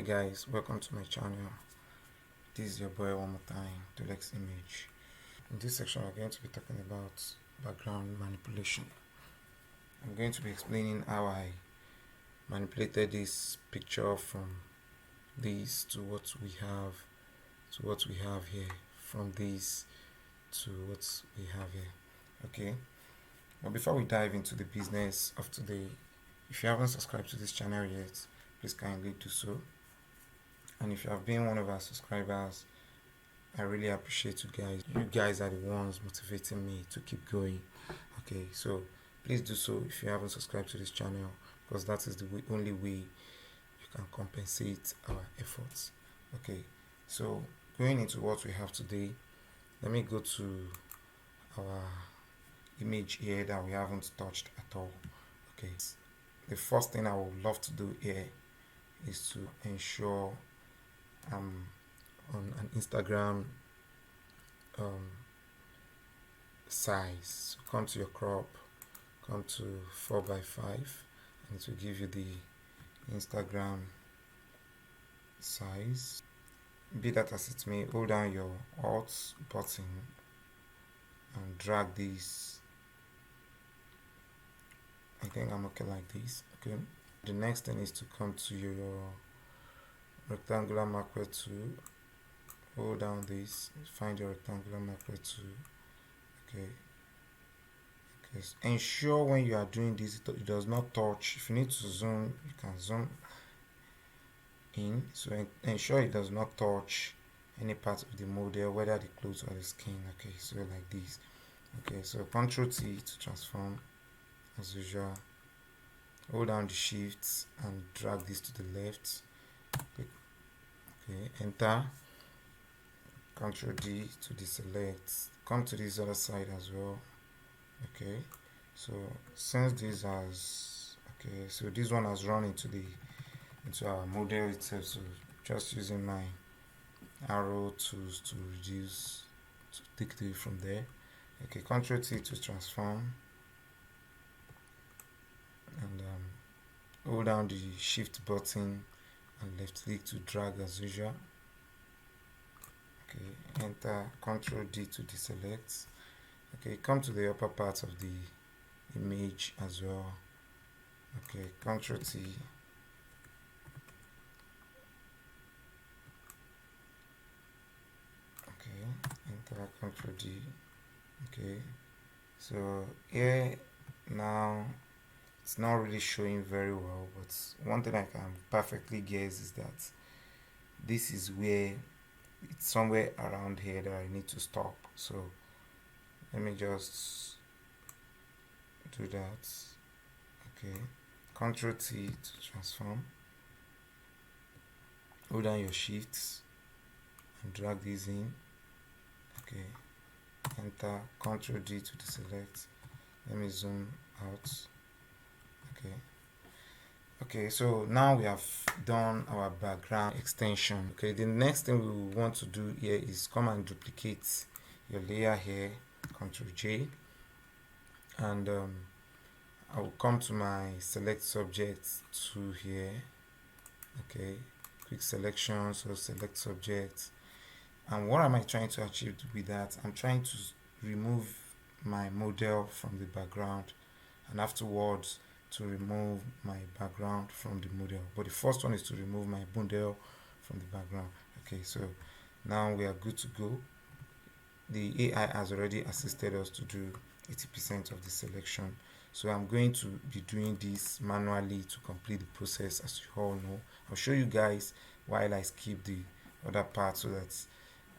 guys, welcome to my channel. This is your boy one more time, Dulex Image. In this section we're going to be talking about background manipulation. I'm going to be explaining how I manipulated this picture from this to what we have here, from this to what we have here. Okay, but before we dive into the business of today, if you haven't subscribed to this channel yet, please kindly do so. And if you have been one of our subscribers, I really appreciate you guys. You guys are the ones motivating me to keep going. Okay, so please do so if you haven't subscribed to this channel, because that is the only way you can compensate our efforts. Okay, so going into what we have today, let me go to our image here that we haven't touched at all. Okay, the first thing I would love to do here is to ensure I'm on an Instagram size. So come to your crop, come to 4x5, and it will give you the Instagram size. Be that as it may, hold down your Alt button and drag this. I think I'm okay like this. Okay, the next thing is to come to your rectangular marker tool, hold down this, find your rectangular marker tool. Okay, ensure when you are doing this it does not touch. If you need to zoom, you can zoom in, so ensure it does not touch any part of the model, whether the clothes or the skin. Okay, so like this. Okay, so Ctrl T to transform as usual, hold down the shift and drag this to the left. Okay, enter, Ctrl D to deselect, come to this other side as well. Okay, so since this has, okay, so this one has run into our model itself, so just using my arrow tools to reduce, to take it from there. Okay, Ctrl T to transform, and hold down the shift button and left click to drag as usual. Okay, enter, Ctrl D to deselect. Okay, come to the upper part of the image as well. Okay, Ctrl T, okay, enter, Ctrl D. Okay, so here now it's not really showing very well, but one thing I can perfectly guess is that this is where it's somewhere around here that I need to stop. So let me just do that. Okay, Ctrl T to transform, hold down your shifts and drag this in. Okay, enter, Ctrl D to deselect. Let me zoom out. Okay, so now we have done our background extension. Okay, the next thing we want to do here is come and duplicate your layer here, Ctrl J, and I will come to my select subject tool here. Okay, quick selection, so select subject, and what am I trying to achieve with that? I'm trying to remove my model from the background, and afterwards to remove my background from the model. But the first one is to remove my model from the background. Okay, so now we are good to go. The AI has already assisted us to do 80% of the selection, so I'm going to be doing this manually to complete the process. As you all know, I'll show you guys while I skip the other part so that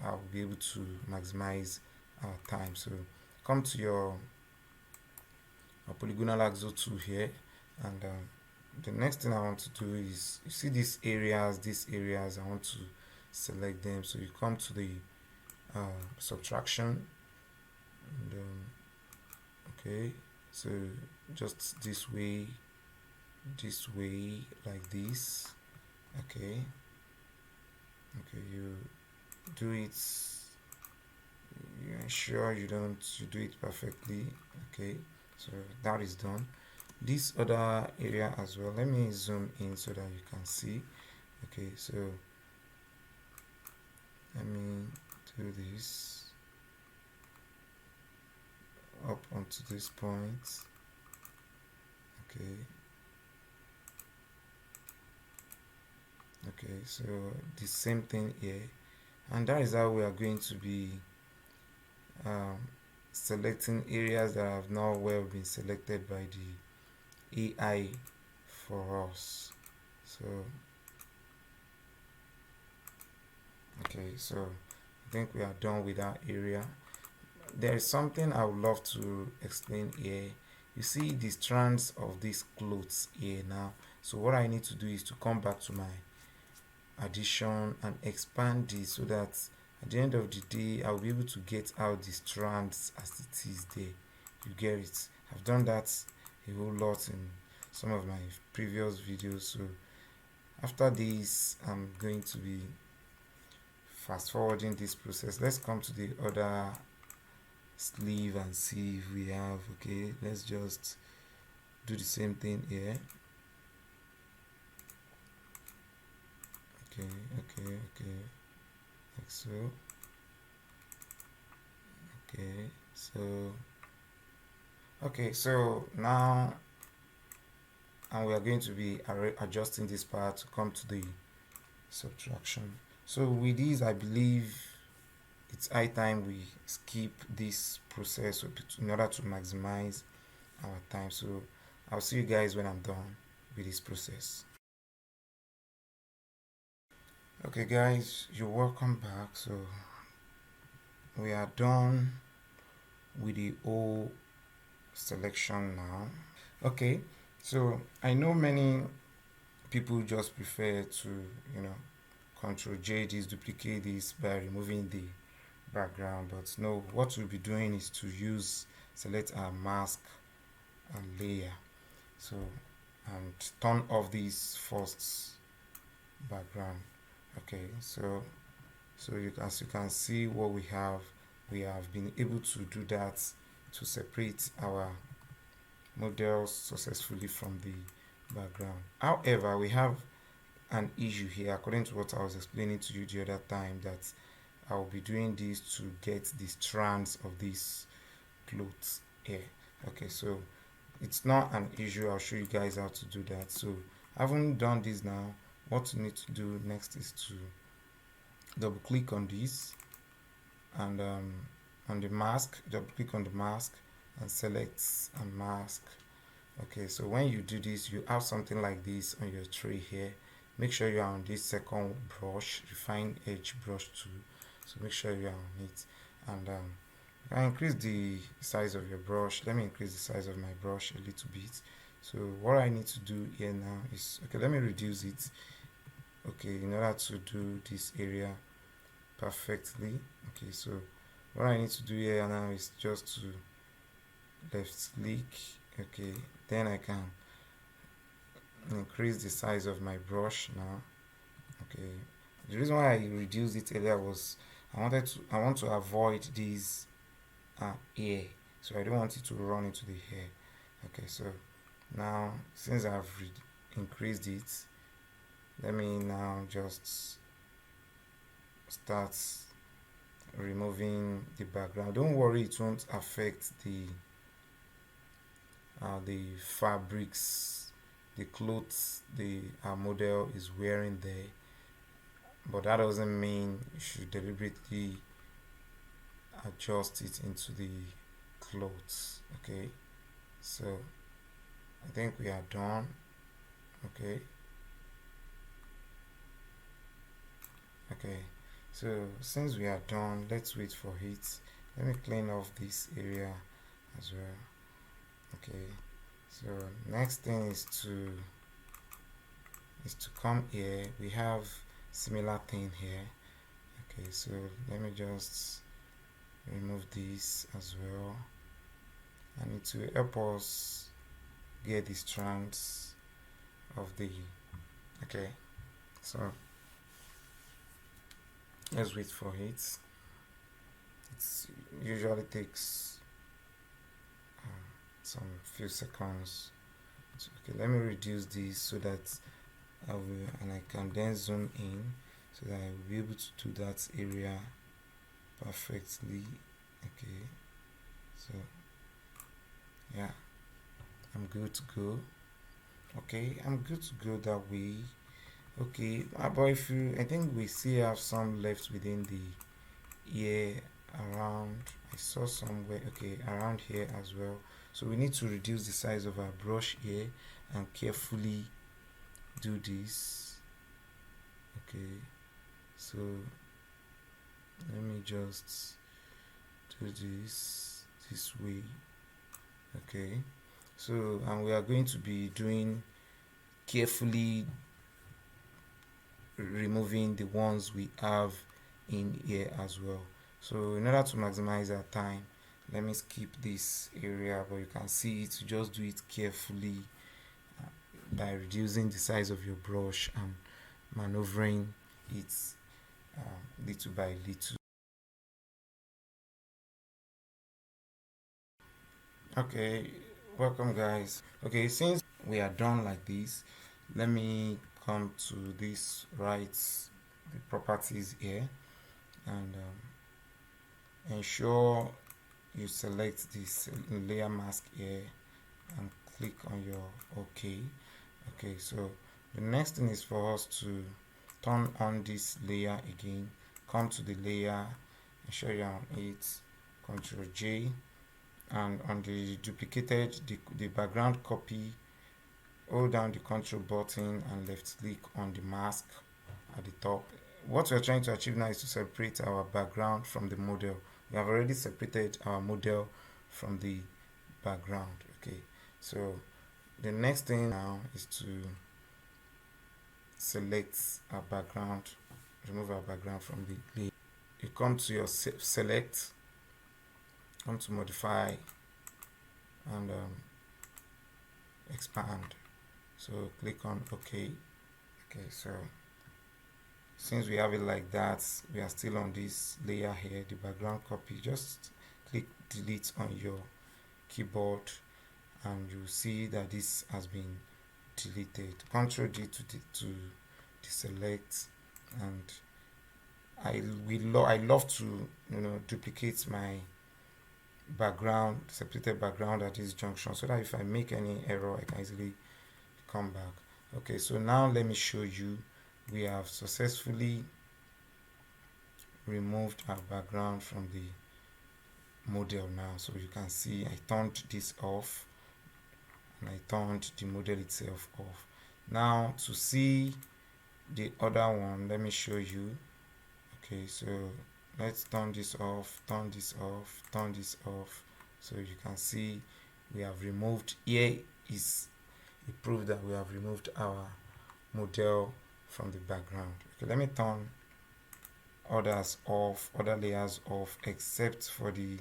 I'll be able to maximize our time. So come to your polygonal axle tool here, and the next thing I want to do is, you see these areas, I want to select them. So you come to the subtraction, and okay, so just this way, like this. Okay, you do it, you ensure you do it perfectly. Okay, so that is done. This other area as well, let me zoom in so that you can see. Okay, so let me do this up onto this point. Okay, okay, so the same thing here, and that is how we are going to be um, selecting areas that have not well been selected by the AI for us. So okay, so I think we are done with that area. There is something I would love to explain here. You see the strands of these clothes here now. So what I need to do is to come back to my addition and expand this so that at the end of the day I'll be able to get out the strands as it is there. You get it? I've done that a whole lot in some of my previous videos. So after this I'm going to be fast forwarding this process. Let's come to the other sleeve and see if we have. Okay, let's just do the same thing here. Okay, like so. So now, and we are going to be adjusting this part to come to the subtraction. So with this I believe it's high time we skip this process in order to maximize our time. So I'll see you guys when I'm done with this process. Okay guys, you're welcome back. So we are done with the whole selection now. Okay, so I know many people just prefer to, Control J this, duplicate this by removing the background, but no, what we'll be doing is to select our mask and layer. So and turn off this first background. Okay, so as you can see what we have been able to do that to separate our models successfully from the background. However, we have an issue here according to what I was explaining to you the other time, that I'll be doing this to get the strands of these clothes here. Okay, so it's not an issue. I'll show you guys how to do that. So having done this now, what you need to do next is to double click on this and on the mask, double click on the mask and select a mask. Okay, so when you do this, you have something like this on your tray here. Make sure you are on this second brush, refine edge brush tool. So make sure you are on it, and I increase the size of your brush. Let me increase the size of my brush a little bit. So what I need to do here now is, okay, let me reduce it. Okay, in order to do this area perfectly. Okay, so what I need to do here now is just to left click. Okay, then I can increase the size of my brush now. Okay, the reason why I reduced it earlier was I want to avoid these hair, so I don't want it to run into the hair. Okay, so now since I've increased it, let me now just start removing the background. Don't worry, it won't affect the fabrics, the clothes the model is wearing there, but that doesn't mean you should deliberately adjust it into the clothes. Okay, so I think we are done. Okay, so since we are done, let's wait for it. Let me clean off this area as well. Okay, so next thing is to come here. We have similar thing here. Okay, so let me just remove this as well, and it will help us get the strands of the. Okay, so let's wait for it. It usually takes some few seconds. So, okay, let me reduce this so that and I can then zoom in so that I will be able to do that area perfectly. Okay, so yeah, I'm good to go. Okay, I'm good to go that way. Okay, but if you, I think we still have some left within the ear around. I saw somewhere, okay, around here as well. So we need to reduce the size of our brush here and carefully do this. Okay, so let me just do this way. Okay, so and we are going to be doing carefully removing the ones we have in here as well. So in order to maximize our time, let me skip this area, but you can see it. You just do it carefully by reducing the size of your brush and maneuvering it little by little. Okay, welcome guys. Okay, since we are done like this, let me come to this right, the properties here, and ensure you select this layer mask here and click on your OK. Okay, so the next thing is for us to turn on this layer again. Come to the layer, ensure you're on it, Ctrl J, and on the duplicated, the background copy, hold down the Ctrl button and left click on the mask at the top. What we're trying to achieve now is to separate our background from the model. We have already separated our model from the background. Okay, so the next thing now is to select our background, remove our background from the layer. You come to your select, come to modify, and expand. So click on OK. Okay, so since we have it like that, we are still on this layer here, the background copy. Just click delete on your keyboard and you see that this has been deleted. Ctrl D to deselect, and I love to duplicate my background, separated background at this junction, so that if I make any error I can easily come back. Okay, so now let me show you. We have successfully removed our background from the model now. So you can see I turned this off and I turned the model itself off. Now to see the other one, let me show you. Okay, so let's turn this off, turn this off, turn this off. So you can see we have removed, here is a proof that we have removed our model from the background. Okay, let me turn others off, other layers off, except for the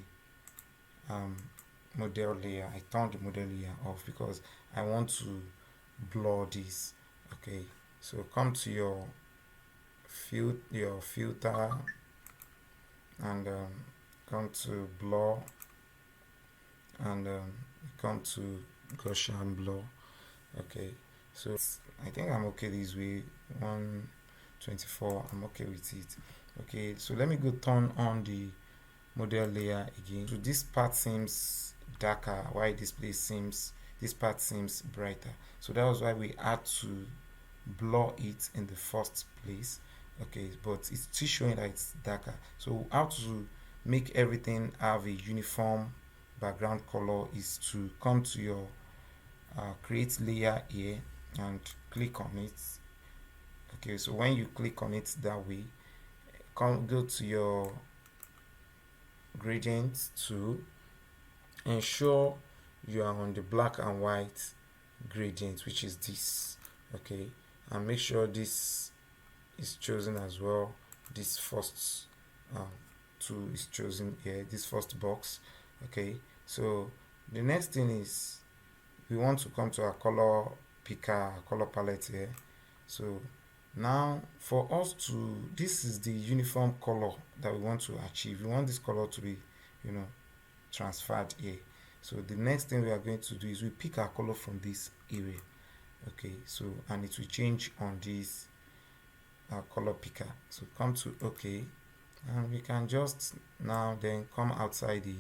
model layer. I turned the model layer off because I want to blur this. Okay, so come to your filter and come to blur and come to Gaussian blur. Okay, so I think I'm okay this way. 124, I'm okay with it. Okay, so let me go turn on the model layer again. So this part seems darker, while this part seems brighter. So that was why we had to blur it in the first place. Okay, but it's still showing that it's darker. So how to make everything have a uniform background color is to come to your create layer here and click on it. Okay, so when you click on it that way, go to your gradient tool, ensure you are on the black and white gradient, which is this. Okay, and make sure this is chosen as well. This first tool is chosen here, this first box. Okay, so the next thing is we want to come to our color picker, color palette here. So now for us to, this is the uniform color that we want to achieve. We want this color to be transferred here. So the next thing we are going to do is we pick our color from this area. Okay, so and it will change on this color picker. So come to OK, and we can just now then come outside the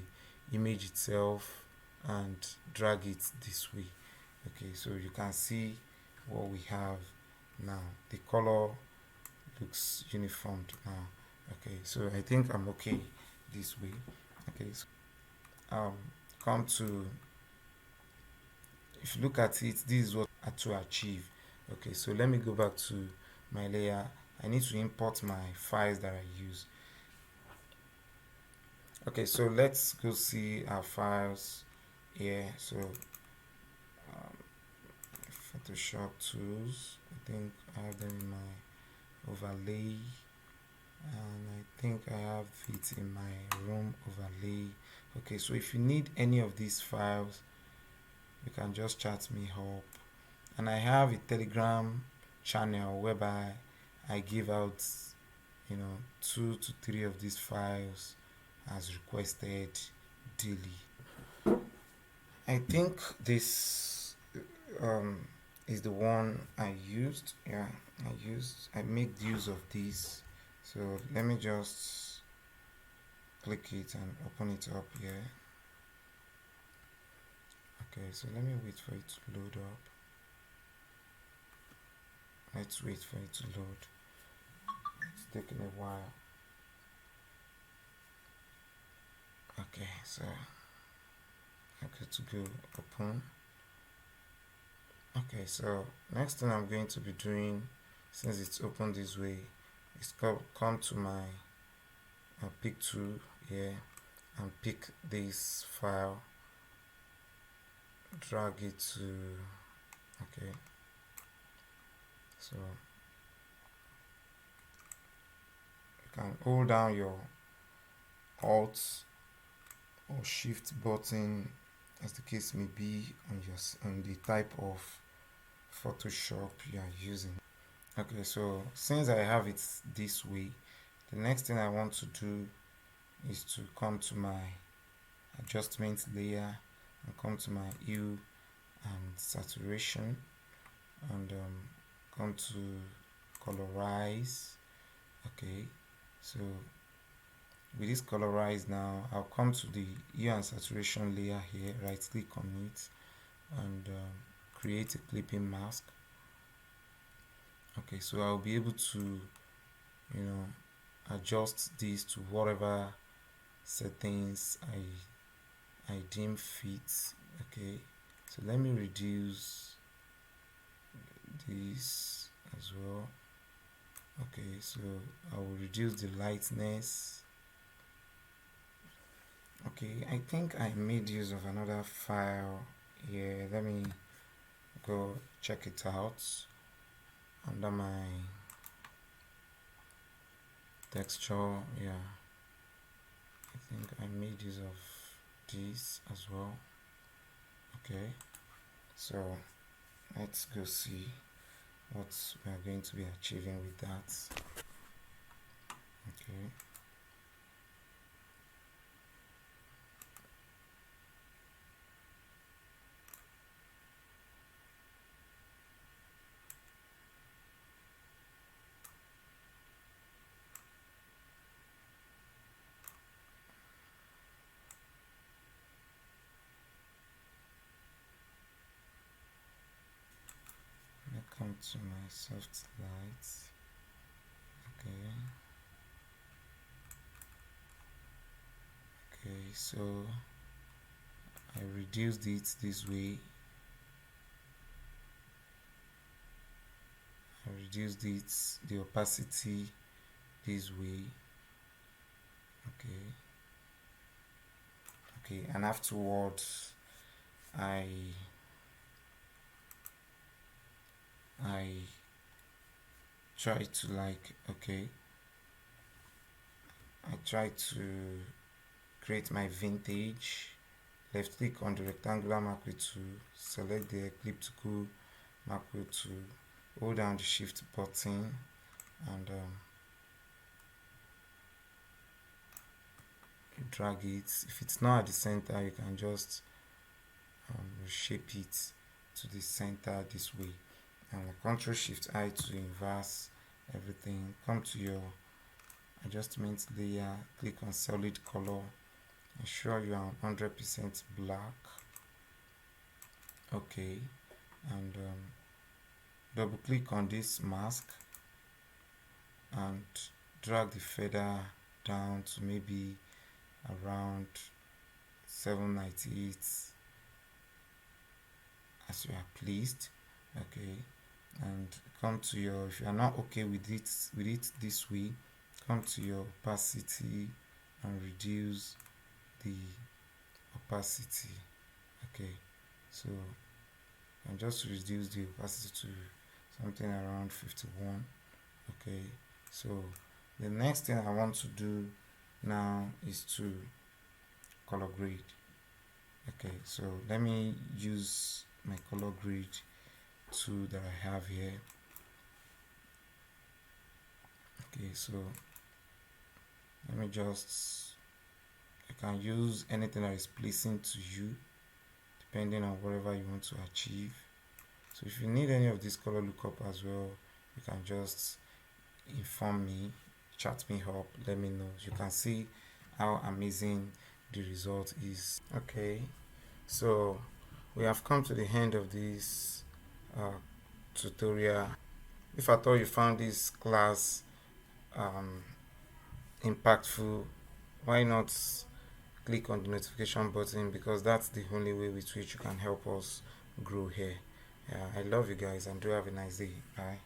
image itself and drag it this way. Okay, so you can see what we have now. The color looks uniformed now. Okay, so I think I'm okay this way. Okay, so come to, if you look at it, this is what I had to achieve. Okay, so let me go back to my layer. I need to import my files that I use. Okay, so let's go see our files here. So Photoshop tools, I think I have them in my overlay, and I think I have it in my room overlay. Okay, so if you need any of these files, you can just chat me up. And I have a Telegram channel whereby I give out 2 to 3 of these files as requested daily. I think this is the one I used. Yeah, I made use of this. So let me just click it and open it up here. Okay, so let me wait for it to load up. Let's wait for it to load. It's taking a while. Okay, so okay, to go open. Okay, so next thing I'm going to be doing, since it's open this way, is come to my pick tool here and pick this file, drag it to, okay, so you can hold down your Alt or Shift button, as the case may be, on the type of Photoshop you are using. Okay, so since I have it this way, the next thing I want to do is to come to my adjustment layer and come to my hue and saturation, and come to colorize. Okay, so with this colorize now, I'll come to the hue and saturation layer here, right click on it, and create a clipping mask. Okay, so I'll be able to adjust this to whatever settings I deem fit. Okay, so let me reduce this as well. Okay, so I will reduce the lightness. Okay, I think I made use of another file here. Let me go check it out under my texture. Yeah, I think I made use of this as well. Okay, so let's go see what we are going to be achieving with that. Okay, come to my soft lights. Okay, so I reduced it this way. I reduced the opacity this way. Okay, and afterwards I try to I try to create my vintage. Left click on the rectangular macro tool, select the elliptical macro tool, hold down the shift button, and drag it. If it's not at the center, you can just reshape it to the center this way. and Ctrl Shift I to inverse everything. Come to your adjustment layer, click on solid color, ensure you are 100% black. Okay, and double click on this mask and drag the feather down to maybe around 798 as you are pleased. Okay, and come to your, if you are not okay with it this way, come to your opacity and reduce the opacity. Okay, so and just reduce the opacity to something around 51. Okay, so the next thing I want to do now is to color grade. Okay, so let me use my color grade tool that I have here. Okay, so let me just, you can use anything that is pleasing to you depending on whatever you want to achieve. So if you need any of this color lookup as well, you can just inform me, chat me up, let me know. You can see how amazing the result is. Okay, so we have come to the end of this tutorial. If at all you found this class impactful, why not click on the notification button, because that's the only way with which you can help us grow here. I love you guys and do have a nice day. Bye.